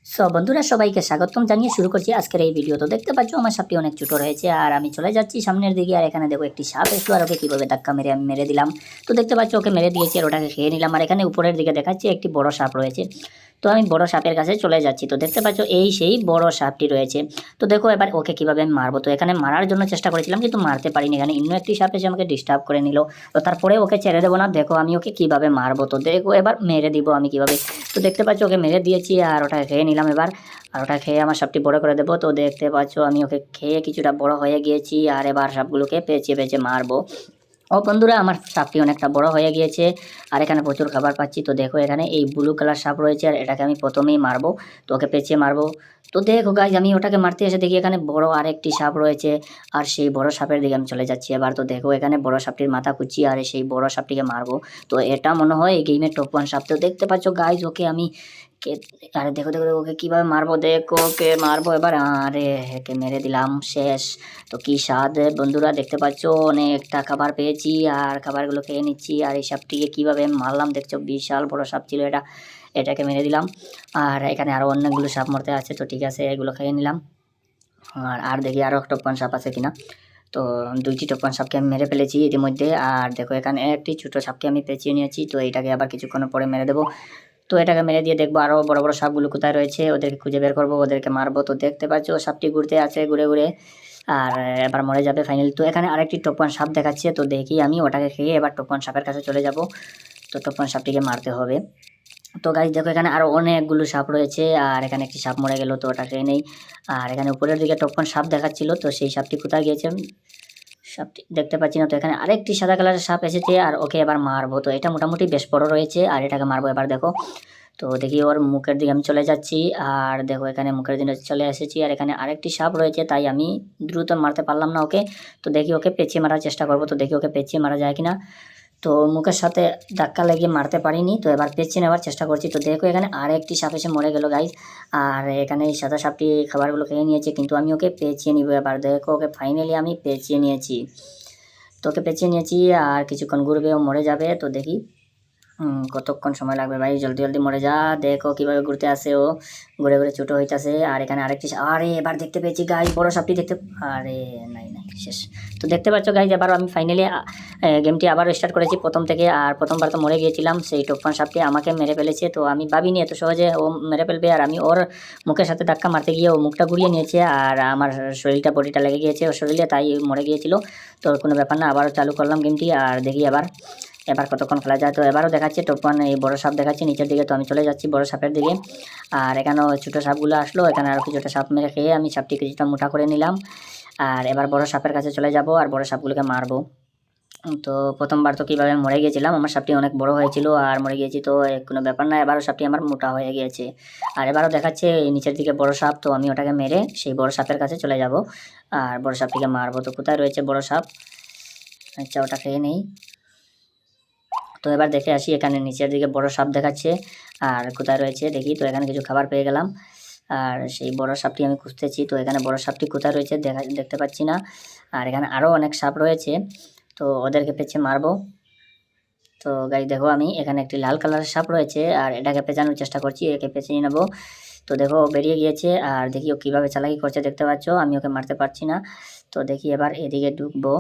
বন্ধুরা সবাইকে স্বাগতম জানিয়ে শুরু করছি আজকের এই ভিডিও। তো দেখতে পাচ্ছ আমার সাপটি অনেক ছোট রয়েছে আর আমি চলে যাচ্ছি সামনের দিকে। আর এখানে দেখো একটি সাপ এসলো আর ওকে কীভাবে ধাক্কা মেরে আমি মেরে দিলাম। তো দেখতে পাচ্ছ ওকে মেরে দিয়েছি আর ওটাকে খেয়ে নিলাম। আর এখানে উপরের দিকে দেখাচ্ছি একটি বড় সাপ রয়েছে। তো আমি বড় সাপের কাছে চলে যাচ্ছি। তো দেখতে পাচ্ছ এই সেই বড় সাপটি রয়েছে। তো দেখো এবার ওকে কীভাবে আমি মারবো। তো এখানে মারার জন্য চেষ্টা করেছিলাম কিন্তু মারতে পারিনি। এখানে অন্য একটি সাপ এসে আমাকে ডিস্টার্ব করে নিল। তো তারপরে ওকে ছেড়ে দেবো না। দেখো আমি ওকে কীভাবে মারবো। তো দেখো এবার মেরে দিব আমি কীভাবে। তো দেখতে পাচ্ছ ওকে মেরে দিয়েছি আর ওটাকে খেয়ে নিলাম এবার। আর ওটা খেয়ে আমার সাপটি বড় করে দেবো। তো দেখতে পাচ্ছ আমি ওকে খেয়ে কিছুটা বড় হয়ে গিয়েছি আর এবার সাপগুলোকে পেঁচিয়ে পেঁচিয়ে মারবো। বন্ধুরা আমার সাপটি অনেকটা বড় হয়ে গিয়েছে আর এখানে প্রচুর খাবার পাচ্ছি। তো দেখো এখানে এই ব্লু কালার সাপ রয়েছে আর এটাকে আমি প্রথমেই মারবো। তো ওকে পেঁচিয়ে মারবো। তো দেখো গাইজ আমি ওটাকে মারতে এসে দেখি এখানে বড় আরেকটি সাপ রয়েছে আর সেই বড় সাপের দিকে আমি চলে যাচ্ছি এবার। তো দেখো এখানে বড় সাপটির মাথা কুচি আর সেই বড় সাপটিকে মারবো। তো এটা মনে হয় এই গেমের টপ 1 সাপ। তো দেখতে পাচ্ছ গাইজ ওকে আমি কে আরে দেখো দেখো দেখো ওকে কীভাবে মারবো। দেখো ওকে মারবো এবার। আরে একে মেরে দিলাম শেষ। তো কি স্বাদ বন্ধুরা দেখতে পাচ্ছ অনেকটা খাবার পেয়েছি আর খাবারগুলো খেয়ে নিচ্ছি। আর এই সাপটিকে কীভাবে মারলাম দেখছো, বিশাল বড় সাপ ছিল এটা। এটাকে মেরে দিলাম আর এখানে আরও অনেকগুলো সাপ মরতে আছে। তো ঠিক আছে এগুলো খেয়ে নিলাম। আর দেখি আরও টপকান সাপ আছে কিনা। তো 2টি টপকান সাপকে আমি মেরে ফেলেছি ইতিমধ্যে। আর দেখো এখানে একটি ছোটো সাপকে আমি পেঁচিয়ে নিয়েছি। তো এইটাকে আবার কিছুক্ষণ পরে মেরে দেবো। তো এটাকে মেরে দিয়ে দেখবো আরও বড় বড় সাপগুলো কোথায় রয়েছে, ওদেরকে খুঁজে বের করবো, ওদেরকে মারবো। তো দেখতে পাচ্ছ সাপটি ঘুরতে আছে ঘুরে ঘুরে আর এবার মরে যাবে ফাইনালি। তো এখানে আরেকটি টপকান সাপ দেখাচ্ছে। তো দেখি আমি ওটাকে খেয়ে এবার টপকান সাপের কাছে চলে যাব। তো টপকান সাপটিকে মারতে হবে। তো গাইজ দেখো এখানে আরও অনেকগুলো সাপ রয়েছে আর এখানে একটি সাপ মরে গেল। তো ওটা খেয়ে নেই। আর এখানে উপরের দিকে টপকান সাপ দেখাচ্ছিল। তো সেই সাপটি কোথায় গিয়েছে সাপটি দেখতে পাচ্ছি না। তো এখানে আরেকটি সাদা কালারের সাপ এসেছে আর ওকে এবার মারবো। তো এটা মোটামুটি বেশ বড় রয়েছে আর এটাকে মারবো এবার। দেখো তো দেখি ওর মুখের দিকে আমি চলে যাচ্ছি আর দেখো এখানে মুখের দিকে চলে এসেছি আর এখানে আরেকটি সাপ রয়েছে তাই আমি দ্রুত মারতে পারলাম না ওকে। তো দেখি ওকে পেঁচিয়ে মারার চেষ্টা করবো। তো দেখি ওকে পেঁচিয়ে মারা যায় কিনা। তো মুখের সাথে ধাক্কা লাগিয়ে মারতে পারিনি। তো এবার পেঁচিয়ে নেওয়ার চেষ্টা করছি। তো দেখো এখানে আরেকটি সাপ এসে মরে গেল গাইজ। আর এখানে এই সাদা সাপটি খাবারগুলো খেয়ে নিয়েছে কিন্তু আমি ওকে পেঁচিয়ে নিব এবার। দেখো ওকে ফাইনালি আমি পেঁচিয়ে নিয়েছি। তো ওকে পেঁচিয়ে নিয়েছি আর কিছুক্ষণ ঘুরবে ও মরে যাবে। তো দেখি কতক্ষণ সময় লাগবে ভাই, জলদি জলদি মরে যা। দেখো কিভাবে ঘুরতে আসে ও, ঘুরে ঘুরে ছোটো হইতাছে। আর এখানে আরেকটি আরে এবার দেখতে পেয়েছি গাই বড় সাপটি দেখতে। আরে নাই নাই শেষ। তো দেখতে পাচ্ছ গাইজ এবারও আমি ফাইনালি গেমটি আবারও স্টার্ট করেছি প্রথম থেকে। আর প্রথমবার তো মরে গিয়েছিলাম, সেই টোকফান সাপটি আমাকে মেরে ফেলেছে। তো আমি ভাবিনি এত সহজে ও মেরে ফেলবে আর আমি ওর মুখের সাথে ধাক্কা মারতে গিয়ে ও মুখটা ঘুরিয়ে নিয়েছে আর আমার শরীরটা বডিটা লেগে গিয়েছে ওর শরীরে, তাই মরে গিয়েছিল। তো কোনো ব্যাপার না, আবারও চালু করলাম গেমটি আর দেখি এবার কতক্ষণ খেলা যায়। তো এবারও দেখাচ্ছে টোপন এই বড় সাপ দেখাচ্ছে নিচের দিকে। তো আমি চলে যাচ্ছি বড় সাপের দিকে আর এখানেও ছোটো সাপগুলো আসলো। এখানে আরও কিছুটা সাপ মেরে খেয়ে আমি সাপটি কিছুটা মোটা করে নিলাম আর এবার বড় সাপের কাছে চলে যাব আর বড় সাপগুলোকে মারবো। তো প্রথমবার তো কীভাবে মরে গিয়েছিলাম, আমার সাপটি অনেক বড় হয়েছিল আর মরে গিয়েছি। তো কোনো ব্যাপার না, এবারও সাপটি আমার মোটা হয়ে গিয়েছে আর এবারও দেখাচ্ছে এই নিচের দিকে বড় সাপ। তো আমি ওটাকে মেরে সেই বড় সাপের কাছে চলে যাব আর বড় সাপটিকে মারবো। তো কোথায় রয়েছে বড় সাপ? আচ্ছা ওটা খেয়ে নেই। তো এবার দেখে আসি, এখানে নিচের দিকে বড় সাপ দেখাচ্ছে আর কোথায় রয়েছে দেখি। তো এখানে কিছু খাবার পেয়ে গেলাম আর সেই বড় সাপটি আমি খুঁজতেছি। তো এখানে বড় সাপটি কোথায় রয়েছে দেখতে পাচ্ছি না। আর এখানে আরও অনেক সাপ রয়েছে, তো ওদেরকে পেঁচে মারবো। তো গাইস দেখো আমি এখানে একটি লাল কালারের সাপ রয়েছে আর এটাকে পেঁচানোর চেষ্টা করছি, একে পেঁচিয়ে নেব। তো দেখো বেরিয়ে গিয়েছে আর দেখি ও কীভাবে চালাকি করছে দেখতে পাচ্ছ, আমি ওকে মারতে পারছি না। তো দেখি এবার এদিকে ঢুকবো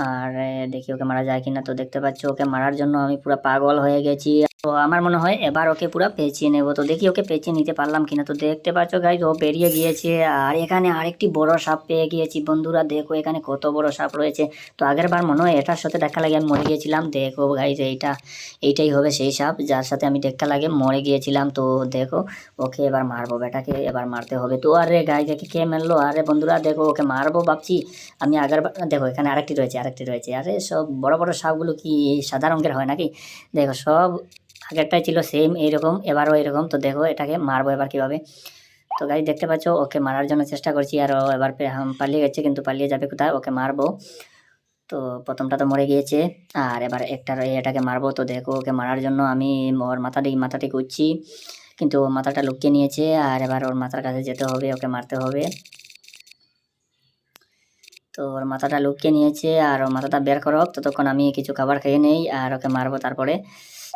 আর দেখি ওকে মারা যায় কিনা। তো দেখতে পাচ্ছ ওকে মারার জন্য আমি পুরো পাগল হয়ে গেছি। তো আমার মনে হয় এবার ওকে পুরো পেঁচিয়ে নেব। তো দেখি ওকে পেঁচিয়ে নিতে পারলাম কিনা। তো দেখতে পাচ্ছ গাইজ ও বেরিয়ে গিয়েছে আর এখানে আরেকটি বড় সাপ পেয়ে গিয়েছি। বন্ধুরা দেখো এখানে কত বড় সাপ রয়েছে। তো আগের বার মনে হয় এটার সাথে দেখা লাগে আমি মরে গিয়েছিলাম। দেখো গাইজ এইটাই হবে সেই সাপ যার সাথে আমি দেখা লাগে মরে গিয়েছিলাম। তো দেখো ওকে এবার মারবো, বেটাকে এবার মারতে হবে। তো আরে গাইজ একে কে মারলো? আরে বন্ধুরা দেখো ওকে মারবো ভাবছি আমি আগের দেখো এখানে আরেকটি রয়েছে। আরে সব বড় বড় সাপগুলো কি সাদা রঙের হয় নাকি? দেখো সব আগেরটাই ছিল সেম এইরকম, এবারও এরকম। তো দেখো এটাকে মারবো এবার কীভাবে। তো গাইজ দেখতে পাচ্ছ ওকে মারার জন্য চেষ্টা করছি আর ও এবার পালিয়ে গেছে, কিন্তু পালিয়ে যাবে কোথায়? ওকে মারবো। তো প্রথমটা তো মরে গিয়েছে আর এবার এটাকে মারবো। তো দেখো ওকে মারার জন্য আমি ওর মাথাটি খুঁজছি, কিন্তু ও মাথাটা লুকিয়ে নিয়েছে আর এবার ওর মাথার কাছে যেতে হবে, ওকে মারতে হবে। তো ওর মাথাটা লুকিয়ে নিয়েছে আর ওর মাথাটা বের করো, ততক্ষণ আমি কিছু খাবার খেয়ে নেই আর ওকে মারবো তারপরে।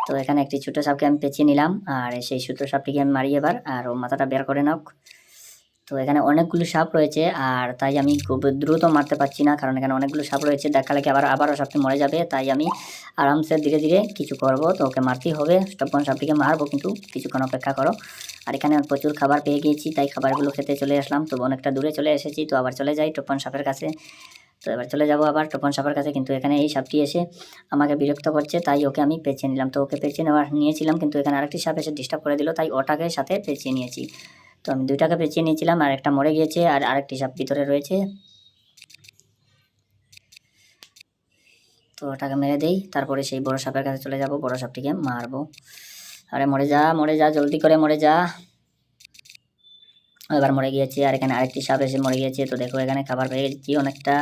তো এখানে একটি ছোটো সাপকে আমি পেঁচিয়ে নিলাম, আর সেই ছোটো সাপটিকে আমি মারি এবার, আর ও মাথাটা বের করে নাও। তো এখানে অনেকগুলো সাপ রয়েছে, আর তাই আমি খুব দ্রুত মারতে পারছি না, কারণ এখানে অনেকগুলো সাপ রয়েছে, দেখা লাগে আবারও সাপটি মরে যাবে। তাই আমি আরামসে ধীরে ধীরে কিছু করব। তো ওকে মারতেই হবে, তখন সাপটিকে মারবো, কিন্তু কিছুক্ষণ অপেক্ষা করো। আর এখানে প্রচুর খাবার পেয়ে গিয়েছি, তাই খাবারগুলো খেতে চলে আসলাম। তো অনেকটা দূরে চলে এসেছি, তো আবার চলে যাই টোপন সাপের কাছে। তো এবার চলে যাব আবার টোপন সাপের কাছে, কিন্তু এখানে এই সাপটি এসে আমাকে বিরক্ত করছে, তাই ওকে আমি পেঁচিয়ে নিলাম। তো ওকে পেঁচিয়ে নিয়েছিলাম, কিন্তু এখানে আরেকটি সাপ এসে ডিস্টার্ব করে দিল, তাই ওটাকে সাথে পেঁচিয়ে নিয়েছি। তো আমি দুইটাকে পেঁচিয়ে নিয়েছিলাম, আর একটা মরে গিয়েছে, আর আরেকটি সাপ ভিতরে রয়েছে। তো ওটাকে মেরে দেই, তারপরে সেই বড় সাপের কাছে চলে যাব, বড় সাপটিকে মারবো। আরে মরে যা জলদি করে মরে যা। এবার মরে গিয়েছে, আর এখানে আরেকটি সাপ এসে মরে গিয়েছে। তো দেখো এখানে খাবার পেয়ে গেছি অনেকটা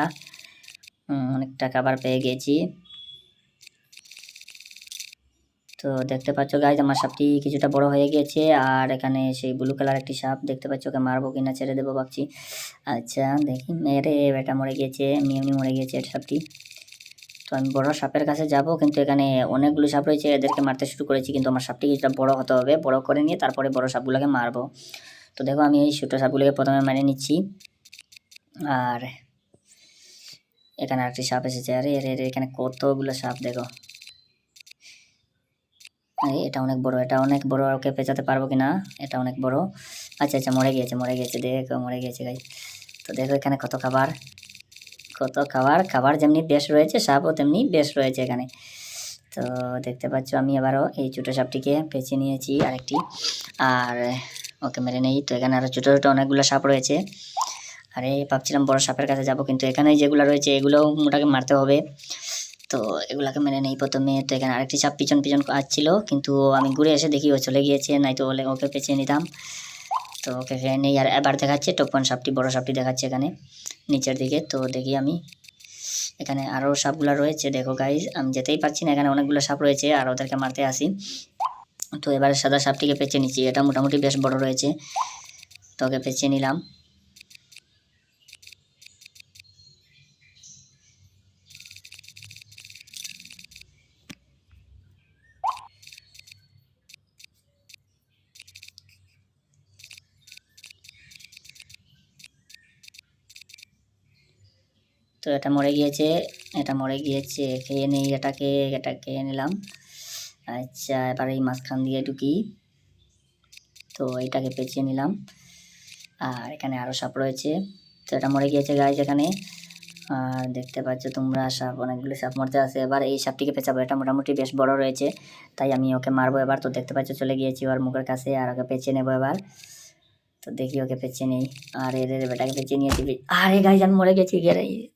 খাবার পেয়ে গেছি। তো দেখতে পাচ্ছ গাইজ, আমার সাপটি কিছুটা বড় হয়ে গিয়েছে, আর এখানে সেই ব্লু কালার একটি সাপ দেখতে পাচ্ছ, ওকে মারবো কিনা ছেড়ে দেবো ভাবছি। আচ্ছা দেখি, মেরে এটা মরে গিয়েছে, এমনি মরে গিয়েছে এর সাপটি। তো আমি বড় সাপের কাছে যাব, কিন্তু এখানে অনেকগুলো সাপ রয়েছে, এদেরকে মারতে শুরু করেছি, কিন্তু আমার সাপটি কিছুটা বড় হতে হবে, বড় করে নিয়ে তারপরে বড় সাপগুলোকে মারবো। তো দেখো আমি এই ছোটো সাপগুলোকে প্রথমে মেরে নিচ্ছি, আর এখানে আরেকটি সাপ এসেছে। আরে এখানে কতগুলো সাপ দেখো। এটা অনেক বড়, ওকে পেঁচাতে পারবো কিনা, এটা অনেক বড়। আচ্ছা মরে গিয়েছে দেখো, মরে গিয়েছে গাই। তো দেখো এখানে কত খাবার যেমনি বেশ রয়েছে, সাপও তেমনি বেশ রয়েছে এখানে। তো দেখতে পাচ্ছ আমি এবারও এই ছোটো সাপটিকে পেঁচিয়ে নিয়েছি আরেকটি, আর ওকে মেরে নেই। তো এখানে আরও ছোটো অনেকগুলো সাপ রয়েছে। আরে ভাবছিলাম বড় সাপের কাছে যাব, কিন্তু এখানে যেগুলো রয়েছে এগুলোও মোটাকে মারতে হবে। তো এগুলাকে মেরে নেই প্রথমে। তো এখানে আরেকটি সাপ পিছন আসছিল, কিন্তু আমি ঘুরে এসে দেখি ও চলে গিয়েছে, নাই তো ওকে পেঁচিয়ে নিতাম। তো ওকে খেয়ে নেই, আর এবার দেখাচ্ছে টোপন সাপটি, বড় সাপটি দেখাচ্ছে এখানে নিচের দিকে। তো দেখি আমি এখানে আরও সাপগুলো রয়েছে, দেখো গাইজ আমি যেতেই পারছি না, এখানে অনেকগুলো সাপ রয়েছে, আর ওদেরকে মারতে আসি। তো এবার সাদা সাপটিকে পেঁচিয়ে নিচ্ছি, এটা মোটামুটি বেশ বড় রয়েছে, তো ওকে পেঁচিয়ে নিলাম। তো এটা মরে গিয়েছে, খেয়ে নেই এটা খেয়ে নিলাম। আচ্ছা এবার এই মাঝখান দিয়ে ঢুকি, তো এইটাকে পেঁচিয়ে নিলাম, আর এখানে আরও সাপ রয়েছে। তো এটা মরে গিয়েছে গাইজ এখানে, আর দেখতে পাচ্ছ তোমরা সাপ, অনেকগুলো সাপ মরতে আছে। এবার এই সাপটিকে পেঁচাবো, এটা মোটামুটি বেশ বড় রয়েছে, তাই আমি ওকে মারবো এবার। তো দেখতে পাচ্ছ চলে গিয়েছি ওর মুখের কাছে, আর ওকে পেঁচিয়ে নেবো এবার। তো দেখি ওকে পেঁচিয়ে নেই, আর বেটাকে পেঁচিয়ে নিয়েছি। আরে গাইজ আমি মরে গেছি।